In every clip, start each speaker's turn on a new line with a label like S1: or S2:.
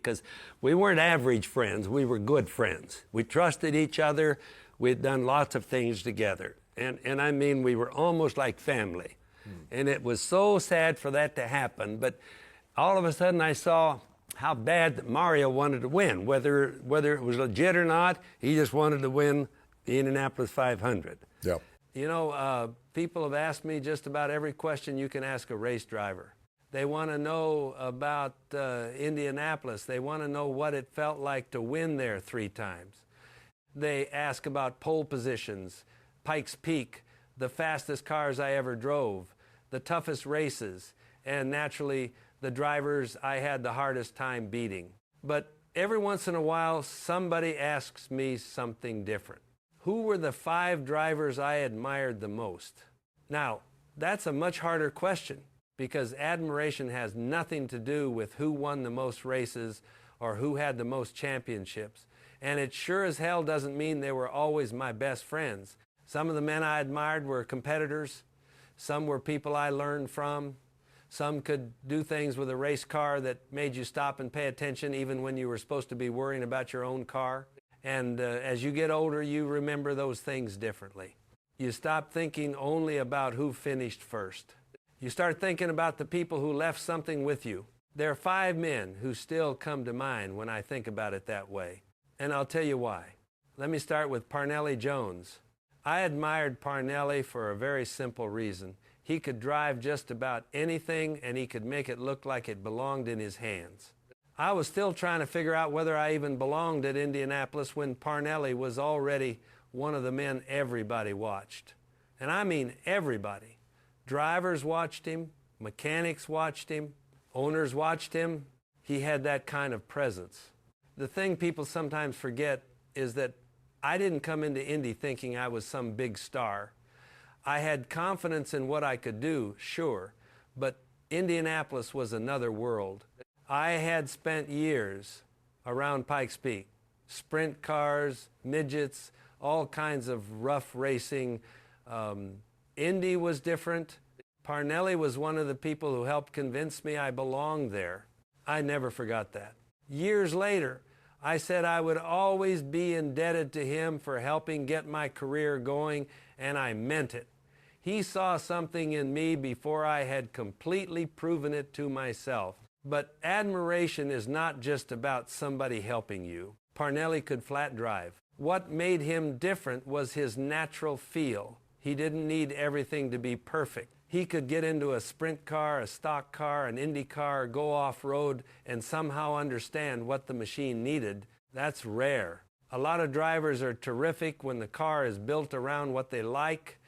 S1: because we weren't average friends. We were good friends. We trusted each other. We'd done lots of things together. And I mean, we were almost like family. And it was so sad for that to happen. But all of a sudden I saw how bad that Mario wanted to win. Whether it was legit or not, he just wanted to win the Indianapolis 500.
S2: Yep.
S1: You know, people have asked me just about every question you can ask a race driver. They want to know about Indianapolis. They want to know what it felt like to win there 3 times. They ask about pole positions, Pikes Peak, the fastest cars I ever drove, the toughest races, and naturally the drivers I had the hardest time beating. But every once in a while, somebody asks me something different. Who were the 5 drivers I admired the most? Now, that's a much harder question because admiration has nothing to do with who won the most races or who had the most championships. And it sure as hell doesn't mean they were always my best friends. Some of the men I admired were competitors. Some were people I learned from. Some could do things with a race car that made you stop and pay attention even when you were supposed to be worrying about your own car. And as you get older, you remember those things differently. You stop thinking only about who finished first. You start thinking about the people who left something with you. There are 5 men who still come to mind when I think about it that way. And I'll tell you why. Let me start with Parnelli Jones. I admired Parnelli for a very simple reason. He could drive just about anything and he could make it look like it belonged in his hands. I was still trying to figure out whether I even belonged at Indianapolis when Parnelli was already one of the men everybody watched. And I mean everybody. Drivers watched him, mechanics watched him, owners watched him. He had that kind of presence. The thing people sometimes forget is that I didn't come into Indy thinking I was some big star. I had confidence in what I could do, sure, but Indianapolis was another world. I had spent years around Pikes Peak, sprint cars, midgets, all kinds of rough racing. Indy was different. Parnelli was one of the people who helped convince me I belonged there. I never forgot that. Years later, I said I would always be indebted to him for helping get my career going, and I meant it. He saw something in me before I had completely proven it to myself. But admiration is not just about somebody helping you. Parnelli could flat drive. What made him different was his natural feel. He didn't need everything to be perfect. He could get into a sprint car, a stock car, an Indy car, go off-road, and somehow understand what the machine needed. That's rare. A lot of drivers are terrific when the car is built around what they like.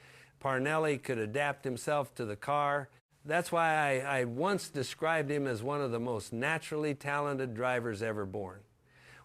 S1: Parnelli could adapt himself to the car. That's why I once described him as one of the most naturally talented drivers ever born.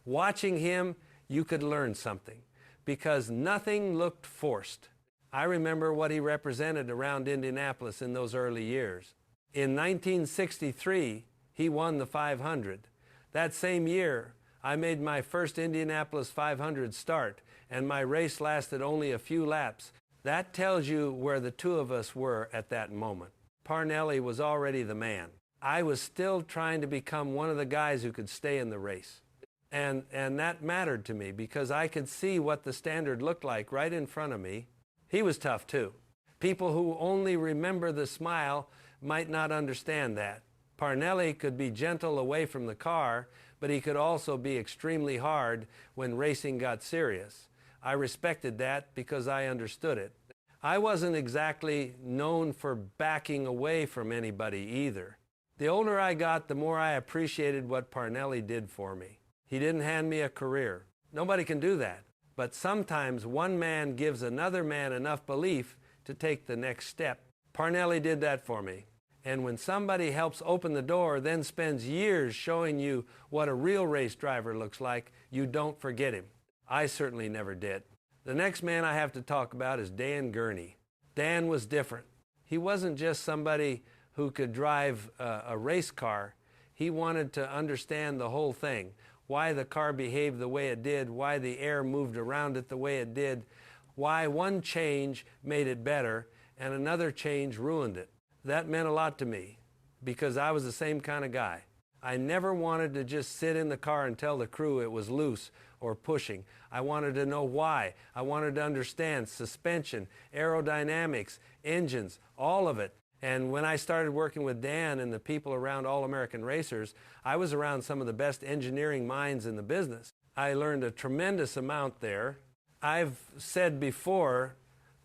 S1: Watching him, you could learn something because nothing looked forced. I remember what he represented around Indianapolis in those early years. In 1963, he won the 500. That same year, I made my first Indianapolis 500 start, and my race lasted only a few laps. That tells you where the two of us were at that moment. Parnelli was already the man. I was still trying to become one of the guys who could stay in the race. And that mattered to me because I could see what the standard looked like right in front of me. He was tough too. People who only remember the smile might not understand that. Parnelli could be gentle away from the car, but he could also be extremely hard when racing got serious. I respected that because I understood it. I wasn't exactly known for backing away from anybody either. The older I got, the more I appreciated what Parnelli did for me. He didn't hand me a career. Nobody can do that. But sometimes one man gives another man enough belief to take the next step. Parnelli did that for me. And when somebody helps open the door, then spends years showing you what a real race driver looks like, you don't forget him. I certainly never did. The next man I have to talk about is Dan Gurney. Dan was different. He wasn't just somebody who could drive a race car. He wanted to understand the whole thing. Why the car behaved the way it did, why the air moved around it the way it did, why one change made it better and another change ruined it. That meant a lot to me because I was the same kind of guy. I never wanted to just sit in the car and tell the crew it was loose or pushing. I wanted to know why. I wanted to understand suspension, aerodynamics, engines, all of it. And when I started working with Dan and the people around All American Racers, I was around some of the best engineering minds in the business. I learned a tremendous amount there. I've said before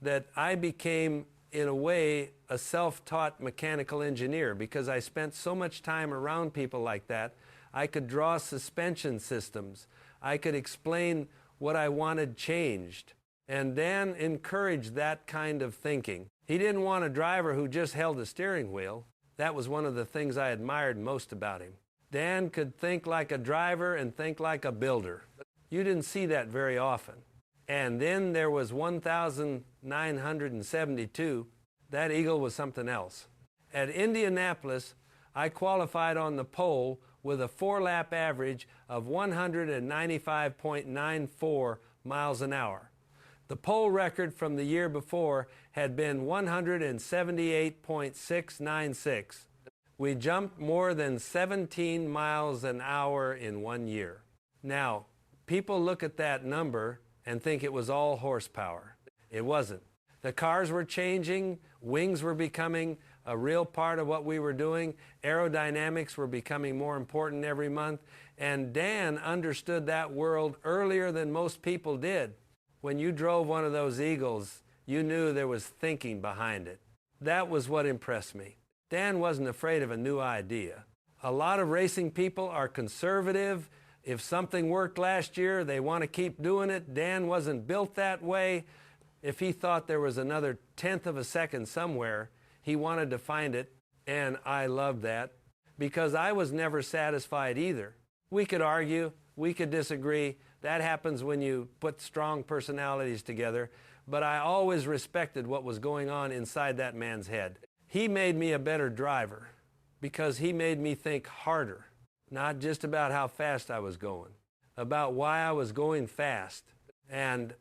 S1: that I became, in a way, a self-taught mechanical engineer because I spent so much time around people like that. I could draw suspension systems. I could explain what I wanted changed. And Dan encouraged that kind of thinking. He didn't want a driver who just held the steering wheel. That was one of the things I admired most about him. Dan could think like a driver and think like a builder. You didn't see that very often. And then there was 1,972. That Eagle was something else. At Indianapolis, I qualified on the pole with a 4-lap average of 195.94 miles an hour. The pole record from the year before had been 178.696. We jumped more than 17 miles an hour in 1 year. Now, people look at that number and think it was all horsepower. It wasn't. The cars were changing, wings were becoming a real part of what we were doing, aerodynamics were becoming more important every month, and Dan understood that world earlier than most people did. When you drove one of those Eagles, you knew there was thinking behind it. That was what impressed me. Dan wasn't afraid of a new idea. A lot of racing people are conservative. If something worked last year, they want to keep doing it. Dan wasn't built that way. If he thought there was another 1/10 of a second somewhere, he wanted to find it, and I loved that because I was never satisfied either. We could argue, we could disagree. That happens when you put strong personalities together, but I always respected what was going on inside that man's head. He made me a better driver because he made me think harder, not just about how fast I was going, about why I was going fast. And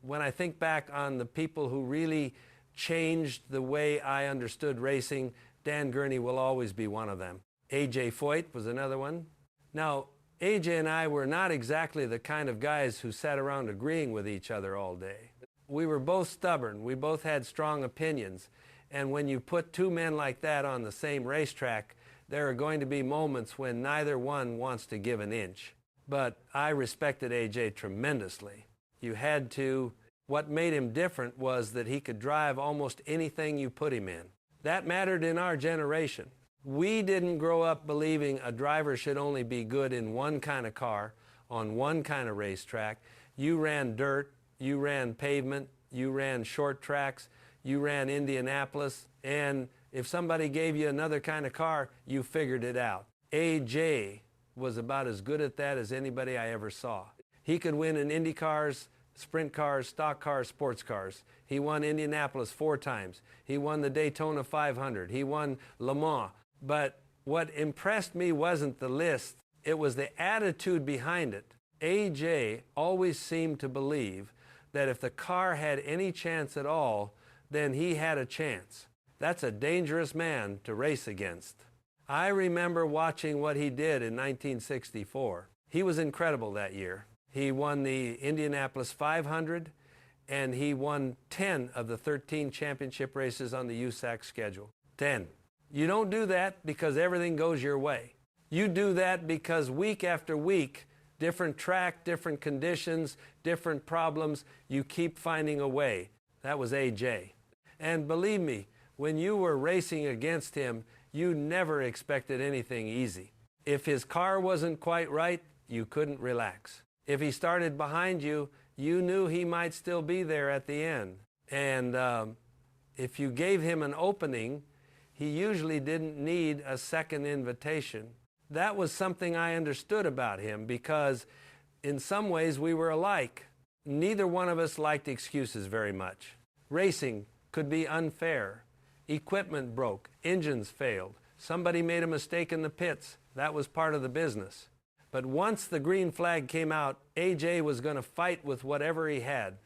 S1: when I think back on the people who really changed the way I understood racing, Dan Gurney will always be one of them. A.J. Foyt was another one. Now, A.J. and I were not exactly the kind of guys who sat around agreeing with each other all day. We were both stubborn. We both had strong opinions. And when you put two men like that on the same racetrack, there are going to be moments when neither one wants to give an inch. But I respected A.J. tremendously. You had to. What made him different was that he could drive almost anything you put him in. That mattered in our generation. We didn't grow up believing a driver should only be good in one kind of car, on one kind of racetrack. You ran dirt, you ran pavement, you ran short tracks, you ran Indianapolis, and if somebody gave you another kind of car, you figured it out. A.J. was about as good at that as anybody I ever saw. He could win in Indy cars, sprint cars, stock cars, sports cars. He won Indianapolis 4 times. He won the Daytona 500. He won Le Mans. But what impressed me wasn't the list, it was the attitude behind it. A.J. always seemed to believe that if the car had any chance at all, then he had a chance. That's a dangerous man to race against. I remember watching what he did in 1964. He was incredible that year. He won the Indianapolis 500, and he won 10 of the 13 championship races on the USAC schedule. 10. You don't do that because everything goes your way. You do that because week after week, different track, different conditions, different problems, you keep finding a way. That was A.J. And believe me, when you were racing against him, you never expected anything easy. If his car wasn't quite right, you couldn't relax. If he started behind you, you knew he might still be there at the end. And if you gave him an opening, he usually didn't need a second invitation. That was something I understood about him because in some ways we were alike. Neither one of us liked excuses very much. Racing could be unfair. Equipment broke, engines failed, somebody made a mistake in the pits. That was part of the business. But once the green flag came out, A.J. was going to fight with whatever he had.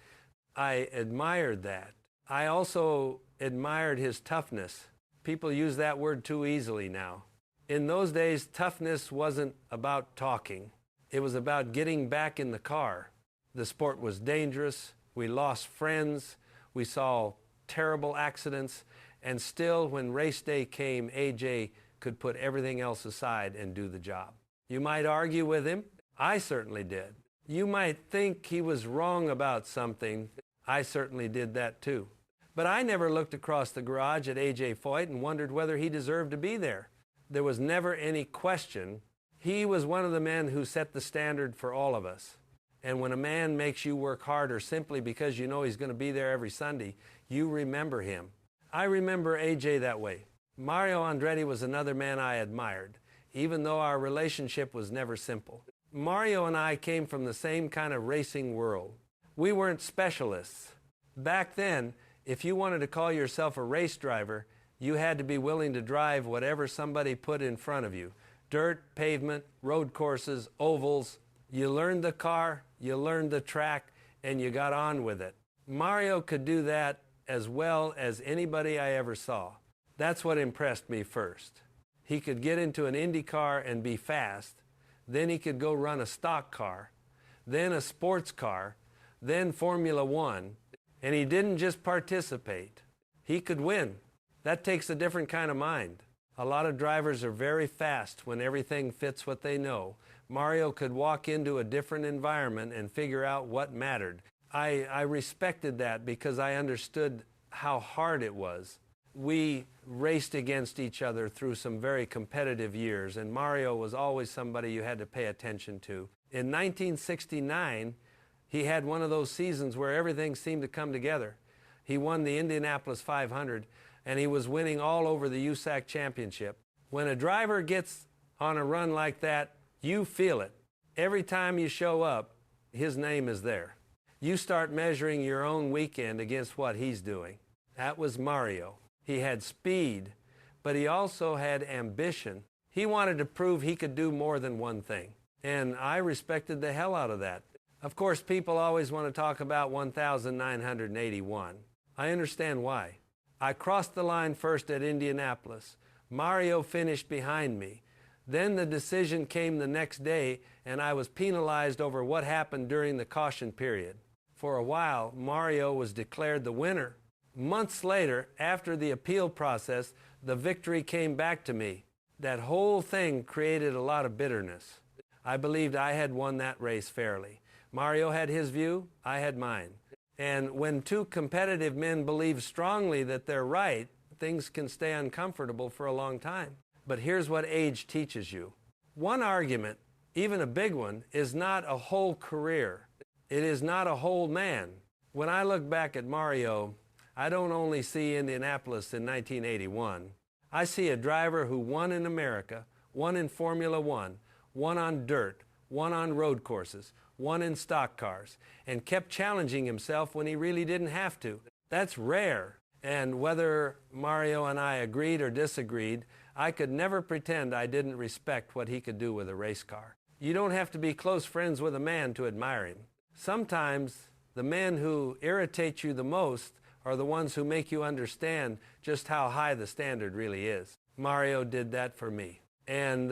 S1: I admired that. I also admired his toughness. People use that word too easily now. In those days, toughness wasn't about talking. It was about getting back in the car. The sport was dangerous. We lost friends. We saw terrible accidents. And still, when race day came, AJ could put everything else aside and do the job. You might argue with him. I certainly did. You might think he was wrong about something. I certainly did that too. But I never looked across the garage at AJ Foyt and wondered whether he deserved to be there. There was never any question. He was one of the men who set the standard for all of us. And when a man makes you work harder simply because you know he's going to be there every Sunday, you remember him. I remember AJ that way. Mario Andretti was another man I admired, even though our relationship was never simple. Mario and I came from the same kind of racing world. We weren't specialists. Back then, if you wanted to call yourself a race driver, you had to be willing to drive whatever somebody put in front of you. Dirt, pavement, road courses, ovals. You learned the car, you learned the track, and you got on with it. Mario could do that as well as anybody I ever saw. That's what impressed me first. He could get into an Indy car and be fast. Then he could go run a stock car, then a sports car, then Formula One. And he didn't just participate. He could win. That takes a different kind of mind. A lot of drivers are very fast when everything fits what they know. Mario could walk into a different environment and figure out what mattered. I respected that because I understood how hard it was. We raced against each other through some very competitive years, and Mario was always somebody you had to pay attention to. In 1969, he had one of those seasons where everything seemed to come together. He won the Indianapolis 500, and he was winning all over the USAC championship. When a driver gets on a run like that, you feel it. Every time you show up, his name is there. You start measuring your own weekend against what he's doing. That was Mario. He had speed, but he also had ambition. He wanted to prove he could do more than one thing, and I respected the hell out of that. Of course, people always want to talk about 1,981. I understand why. I crossed the line first at Indianapolis. Mario finished behind me. Then the decision came the next day, and I was penalized over what happened during the caution period. For a while, Mario was declared the winner. Months later, after the appeal process, the victory came back to me. That whole thing created a lot of bitterness. I believed I had won that race fairly. Mario had his view, I had mine. And when two competitive men believe strongly that they're right, things can stay uncomfortable for a long time. But here's what age teaches you. One argument, even a big one, is not a whole career. It is not a whole man. When I look back at Mario, I don't only see Indianapolis in 1981. I see a driver who won in America, won in Formula One, won on dirt, won on road courses, won in stock cars, and kept challenging himself when he really didn't have to. That's rare. And whether Mario and I agreed or disagreed, I could never pretend I didn't respect what he could do with a race car. You don't have to be close friends with a man to admire him. Sometimes the men who irritate you the most are the ones who make you understand just how high the standard really is. Mario did that for me. And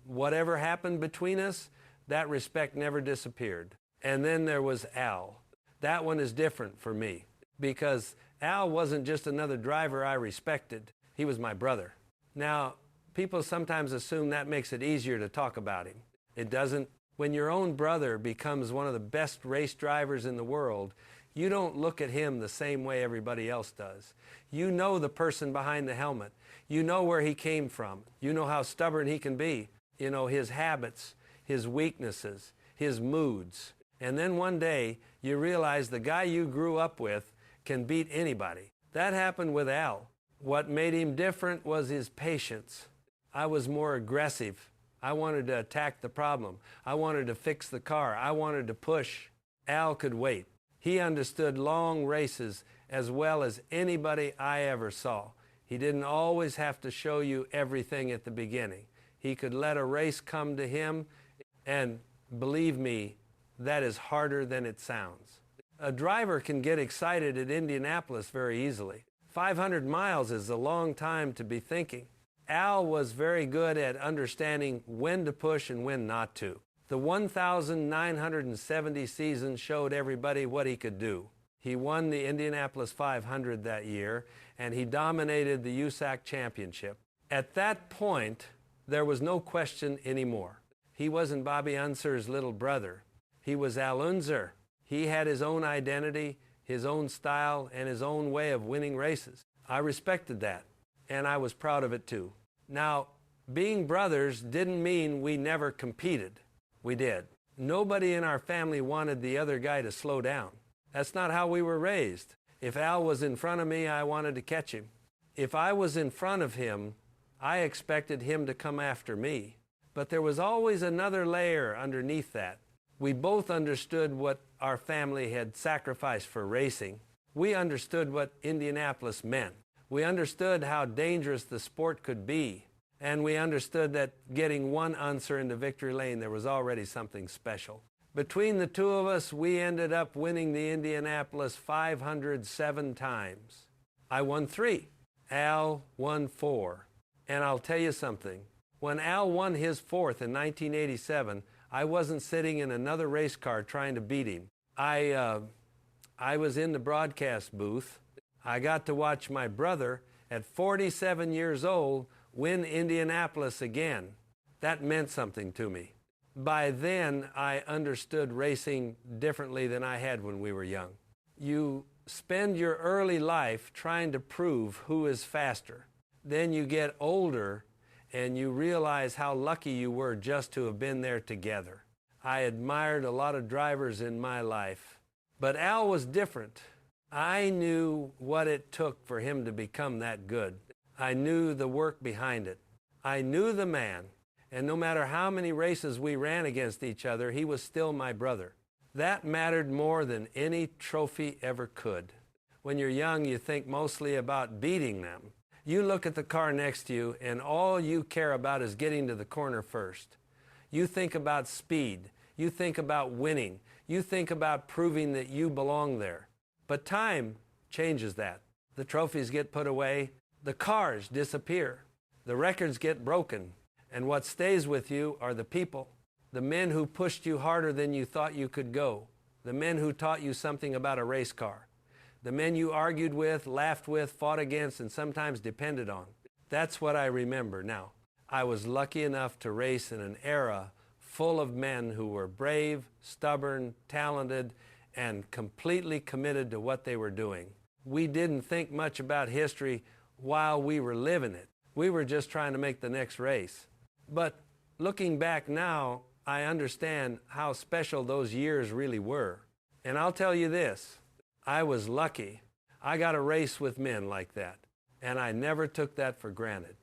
S1: whatever happened between us, that respect never disappeared. And then there was Al. That one is different for me because Al wasn't just another driver I respected. He was my brother. Now, people sometimes assume that makes it easier to talk about him. It doesn't. When your own brother becomes one of the best race drivers in the world, you don't look at him the same way everybody else does. You know the person behind the helmet. You know where he came from. You know how stubborn he can be. You know his habits, his weaknesses, his moods. And then one day, you realize the guy you grew up with can beat anybody. That happened with Al. What made him different was his patience. I was more aggressive. I wanted to attack the problem. I wanted to fix the car. I wanted to push. Al could wait. He understood long races as well as anybody I ever saw. He didn't always have to show you everything at the beginning. He could let a race come to him, and believe me, that is harder than it sounds. A driver can get excited at Indianapolis very easily. 500 miles is a long time to be thinking. Al was very good at understanding when to push and when not to. The 1,970 season showed everybody what he could do. He won the Indianapolis 500 that year, and he dominated the USAC championship. At that point, there was no question anymore. He wasn't Bobby Unser's little brother. He was Al Unser. He had his own identity, his own style, and his own way of winning races. I respected that, and I was proud of it too. Now, being brothers didn't mean we never competed. We did. Nobody in our family wanted the other guy to slow down. That's not how we were raised. If Al was in front of me, I wanted to catch him. If I was in front of him, I expected him to come after me. But there was always another layer underneath that. We both understood what our family had sacrificed for racing. We understood what Indianapolis meant. We understood how dangerous the sport could be. And we understood that getting one Unser into victory lane, there was already something special. Between the two of us, we ended up winning the Indianapolis 500 7 times. I won 3. Al won 4. And I'll tell you something. When Al won his 4th in 1987, I wasn't sitting in another race car trying to beat him. I was in the broadcast booth. I got to watch my brother at 47 years old win Indianapolis again. That meant something to me. By then, I understood racing differently than I had when we were young. You spend your early life trying to prove who is faster. Then you get older and you realize how lucky you were just to have been there together. I admired a lot of drivers in my life, but Al was different. I knew what it took for him to become that good. I knew the work behind it. I knew the man, and no matter how many races we ran against each other, he was still my brother. That mattered more than any trophy ever could. When you're young, you think mostly about beating them. You look at the car next to you, and all you care about is getting to the corner first. You think about speed. You think about winning. You think about proving that you belong there. But time changes that. The trophies get put away. The cars disappear. The records get broken. And what stays with you are the people. The men who pushed you harder than you thought you could go. The men who taught you something about a race car. The men you argued with, laughed with, fought against, and sometimes depended on. That's what I remember now. I was lucky enough to race in an era full of men who were brave, stubborn, talented, and completely committed to what they were doing. We didn't think much about history while we were living it. We were just trying to make the next race. But looking back now, I understand how special those years really were. And I'll tell you this. I was lucky. I got to race with men like that, and I never took that for granted.